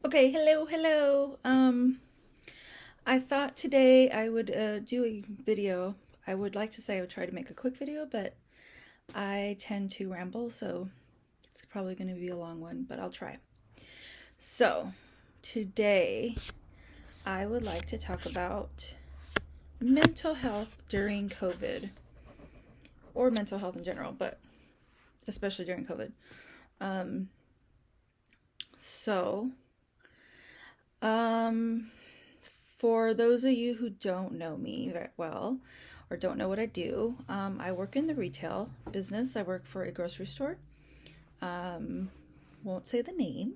Okay, hello. I thought today I would do a video. I would like to say I would try to make a quick video, but I tend to ramble, so it's probably going to be a long one, but I'll try. So, today I would like to talk about mental health during COVID, or mental health in general, but especially during COVID. Um, so, um, For those of you who don't know me very well or don't know what I do, I work in the retail business. I work for a grocery store. Um, won't say the name,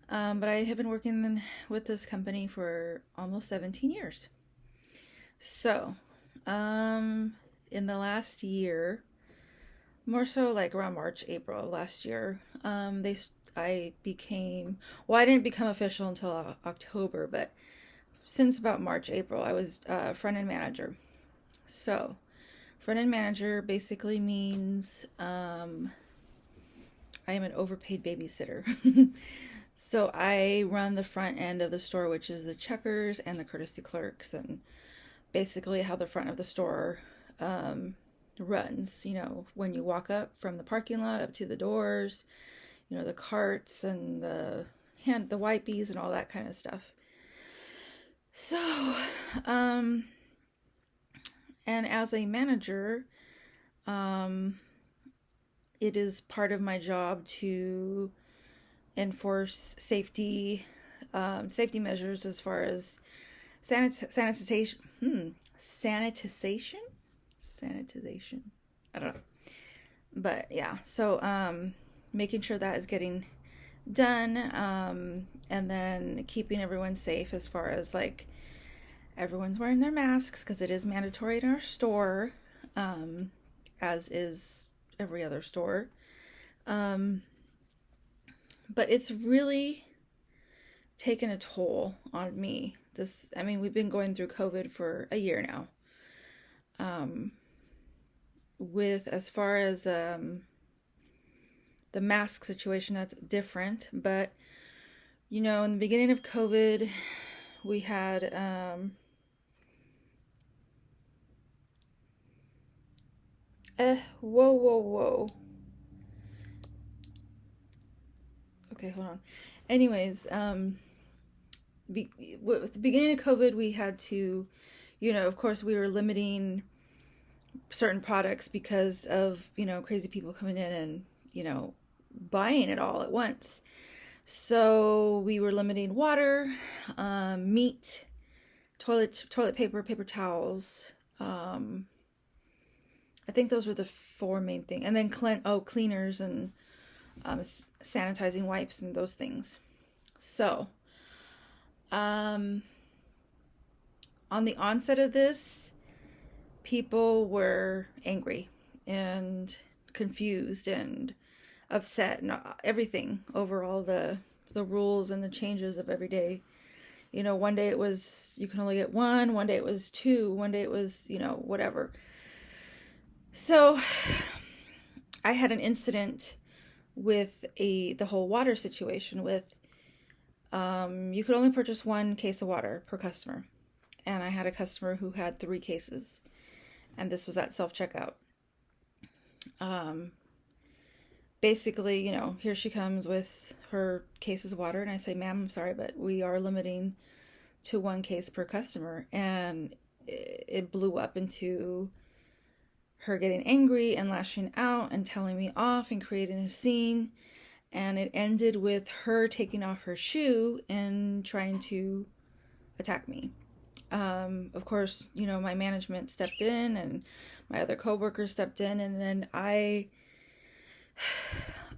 but I have been working with this company for almost 17 years. So, um, in the last year, more so like around March, April of last year, I became, well, I didn't become official until October, but since about March, April, I was front end manager. So, front end manager basically means I am an overpaid babysitter. So, I run the front end of the store, which is the checkers and the courtesy clerks, and basically how the front of the store um, runs. When you walk up from the parking lot up to the doors, the carts and the wipies and all that kind of stuff. So, um, and as a manager, um, it is part of my job to enforce safety measures as far as sanitization. Sanitization. I don't know, but yeah. So, making sure that is getting done, and then keeping everyone safe as far as like everyone's wearing their masks because it is mandatory in our store, um, as is every other store. Um, but it's really taken a toll on me. I mean, we've been going through COVID for a year now. Um, with as far as the mask situation, that's different. But in the beginning of COVID, we had whoa. Okay, hold on. Anyways, with the beginning of COVID, we had to, of course, we were limiting certain products because of, crazy people coming in and, buying it all at once. So we were limiting water, meat, toilet paper, paper towels. I think those were the four main things. And then cleaners and sanitizing wipes and those things. So, um, on the onset of this, people were angry and confused and upset and everything over all the rules and the changes of every day. One day it was you can only get one day it was two, one day it was, whatever. So I had an incident with the whole water situation with you could only purchase one case of water per customer. And I had a customer who had 3 cases, and this was at self checkout. Um, Basically, here she comes with her cases of water, and I say, "Ma'am, I'm sorry, but we are limiting to 1 case per customer." And it blew up into her getting angry and lashing out and telling me off and creating a scene. And it ended with her taking off her shoe and trying to attack me. Of course, my management stepped in and my other coworkers stepped in, and then I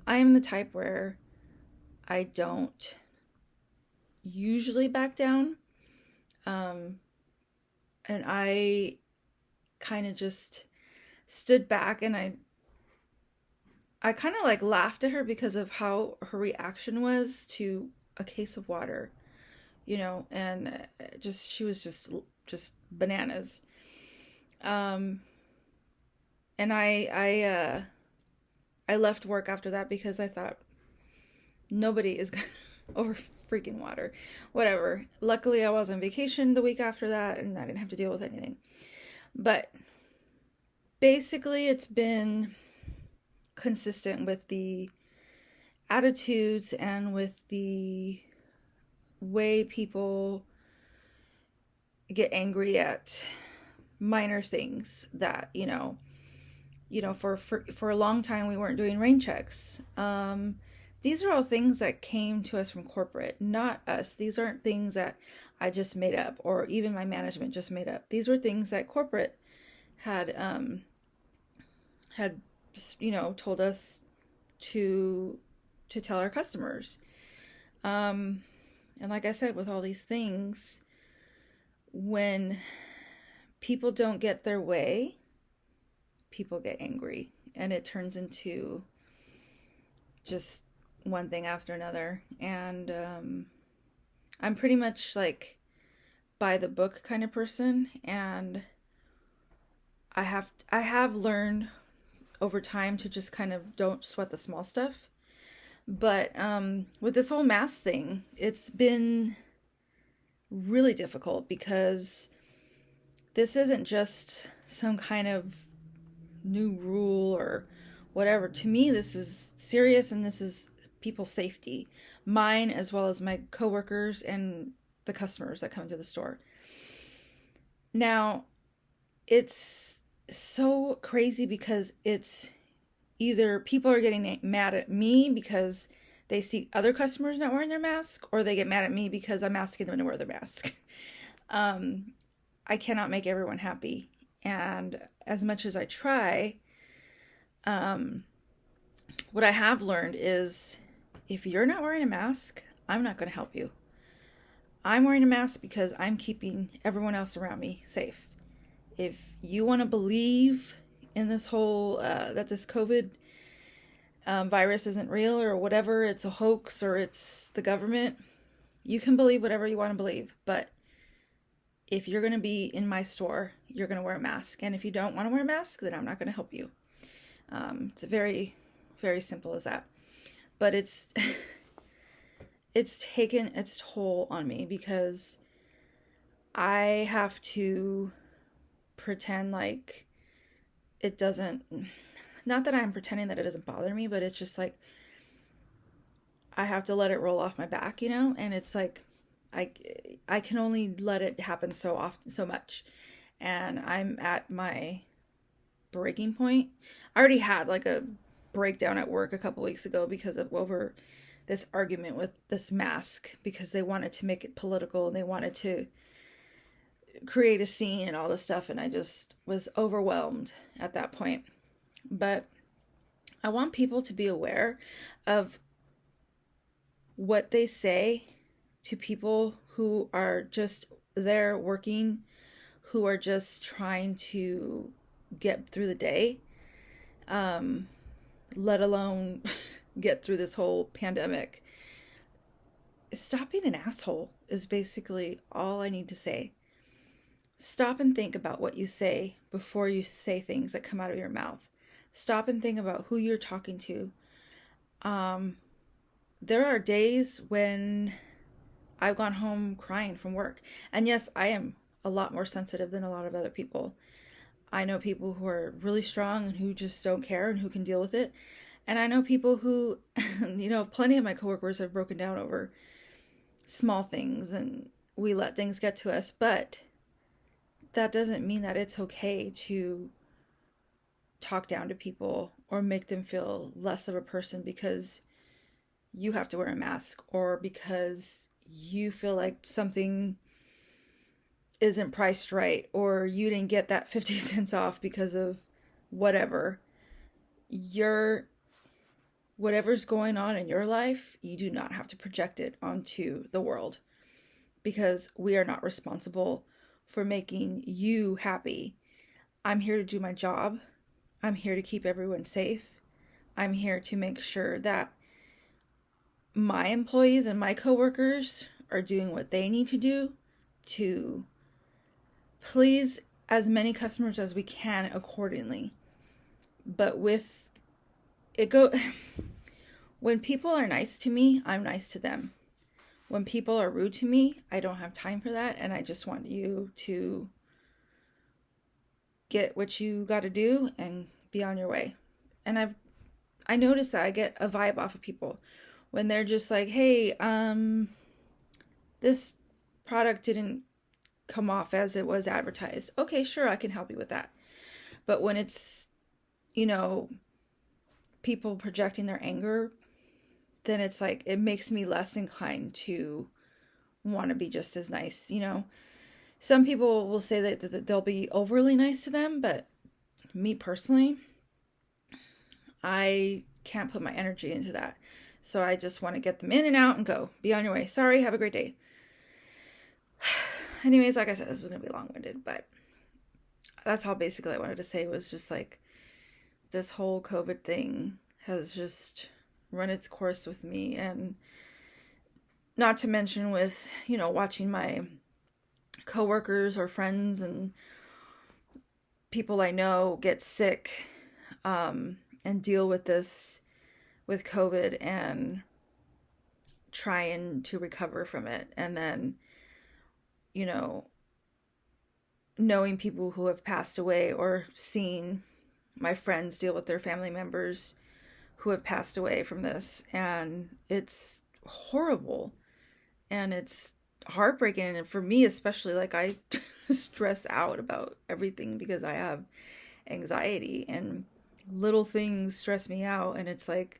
am the type where I don't usually back down. Um, and I kind of just stood back, and I kind of like laughed at her because of how her reaction was to a case of water, and just she was just bananas. Um, and I left work after that because I thought nobody is over freaking water. Whatever. Luckily, I was on vacation the week after that and I didn't have to deal with anything. But basically, it's been consistent with the attitudes and with the way people get angry at minor things that, for a long time we weren't doing rain checks. These are all things that came to us from corporate, not us. These aren't things that I just made up or even my management just made up. These were things that corporate had told us to tell our customers. And like I said, with all these things, when people don't get their way, people get angry, and it turns into just one thing after another. And I'm pretty much like by the book kind of person, and I have learned over time to just kind of don't sweat the small stuff. But with this whole mask thing, it's been really difficult because this isn't just some kind of new rule or whatever. To me, this is serious, and this is people's safety, mine as well as my coworkers and the customers that come to the store. Now, it's so crazy because it's either people are getting mad at me because they see other customers not wearing their mask, or they get mad at me because I'm asking them to wear their mask. I cannot make everyone happy. And as much as I try, what I have learned is if you're not wearing a mask, I'm not going to help you. I'm wearing a mask because I'm keeping everyone else around me safe. If you want to believe in this whole, that this COVID virus isn't real or whatever, it's a hoax or it's the government, you can believe whatever you want to believe. But if you're going to be in my store, you're going to wear a mask. And if you don't want to wear a mask, then I'm not going to help you. It's very, very simple as that. But it's taken its toll on me because I have to pretend like it doesn't, not that I'm pretending that it doesn't bother me, but it's just like I have to let it roll off my back, and it's like I can only let it happen so often, so much. And I'm at my breaking point. I already had like a breakdown at work a couple weeks ago because of over this argument with this mask, because they wanted to make it political and they wanted to create a scene and all this stuff, and I just was overwhelmed at that point. But I want people to be aware of what they say to people who are just there working, who are just trying to get through the day, let alone get through this whole pandemic. Stop being an asshole is basically all I need to say. Stop and think about what you say before you say things that come out of your mouth. Stop and think about who you're talking to. There are days when I've gone home crying from work. And yes, I am a lot more sensitive than a lot of other people. I know people who are really strong and who just don't care and who can deal with it. And I know people who, plenty of my coworkers have broken down over small things and we let things get to us. But that doesn't mean that it's okay to talk down to people or make them feel less of a person because you have to wear a mask or because you feel like something isn't priced right or you didn't get that 50 cents off because of whatever. Whatever's going on in your life, you do not have to project it onto the world, because we are not responsible for making you happy. I'm here to do my job. I'm here to keep everyone safe. I'm here to make sure that my employees and my coworkers are doing what they need to do to please as many customers as we can accordingly. But when people are nice to me, I'm nice to them. when people are rude to me, I don't have time for that. And I just want you to get what you got to do and be on your way. And I noticed that I get a vibe off of people when they're just like, hey, this product didn't come off as it was advertised. Okay, sure, I can help you with that. But when it's, you know, people projecting their anger, then it's like, it makes me less inclined to want to be just as nice, you know? Some people will say that they'll be overly nice to them, but me personally, I can't put my energy into that. So I just want to get them in and out and go. Be on your way. Sorry, have a great day. Anyways, like I said, this is going to be long-winded, but that's all basically I wanted to say, was just like, this whole COVID thing has just run its course with me. And not to mention with, you know, watching my coworkers or friends and people I know get sick, and deal with this, with COVID, and trying to recover from it. And then, you know, knowing people who have passed away, or seeing my friends deal with their family members who have passed away from this. And it's horrible. And it's heartbreaking. And for me, especially, like, I stress out about everything because I have anxiety, and little things stress me out. And it's like,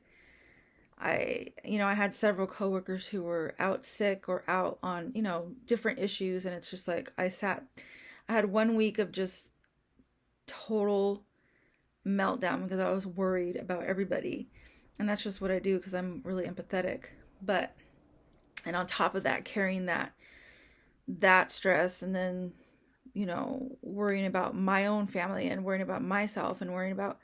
I had several coworkers who were out sick or out on, you know, different issues. And it's just like, I had 1 week of just total meltdown because I was worried about everybody. And that's just what I do because I'm really empathetic. But, and on top of that, carrying that stress, and then, you know, worrying about my own family, and worrying about myself, and worrying about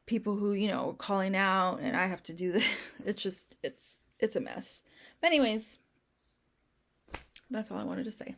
people who, you know, calling out, and I have to do this. It's just, it's a mess. But anyways, that's all I wanted to say.